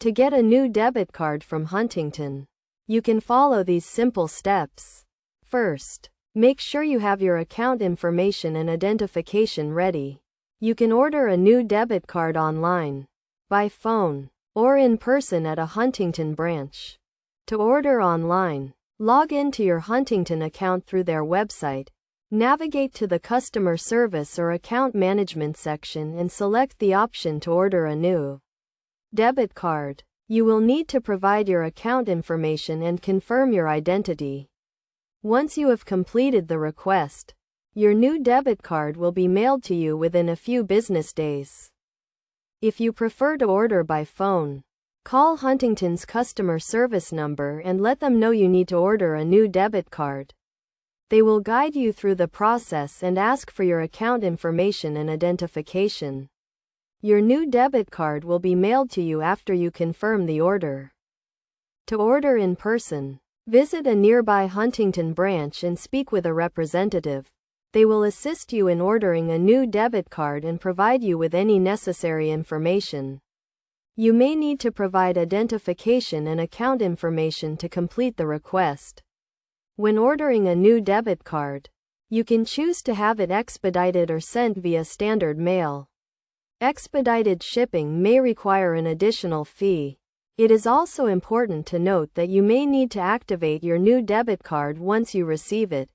To get a new debit card from Huntington, you can follow these simple steps. First, make sure you have your account information and identification ready. You can order a new debit card online, by phone, or in person at a Huntington branch. To order online, log into your Huntington account through their website, navigate to the customer service or account management section and select the option to order a new debit card. You will need to provide your account information and confirm your identity. Once you have completed the request, your new debit card will be mailed to you within a few business days. If you prefer to order by phone, call Huntington's customer service number and let them know you need to order a new debit card. They will guide you through the process and ask for your account information and identification. Your new debit card will be mailed to you after you confirm the order. To order in person, visit a nearby Huntington branch and speak with a representative. They will assist you in ordering a new debit card and provide you with any necessary information. You may need to provide identification and account information to complete the request. When ordering a new debit card, you can choose to have it expedited or sent via standard mail. Expedited shipping may require an additional fee. It is also important to note that you may need to activate your new debit card once you receive it.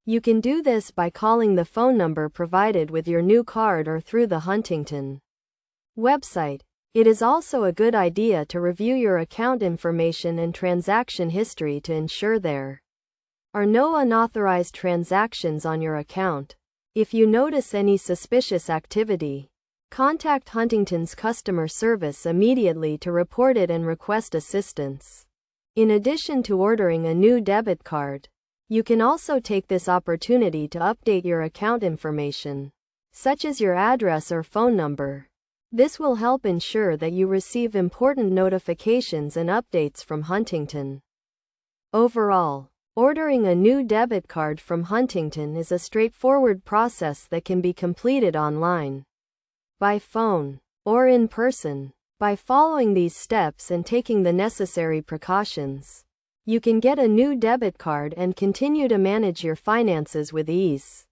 You can do this by calling the phone number provided with your new card or through the Huntington website. It is also a good idea to review your account information and transaction history to ensure there are no unauthorized transactions on your account. If you notice any suspicious activity, contact Huntington's customer service immediately to report it and request assistance. In addition to ordering a new debit card, you can also take this opportunity to update your account information, such as your address or phone number. This will help ensure that you receive important notifications and updates from Huntington. Overall, ordering a new debit card from Huntington is a straightforward process that can be completed online, by phone, or in person. By following these steps and taking the necessary precautions, you can get a new debit card and continue to manage your finances with ease.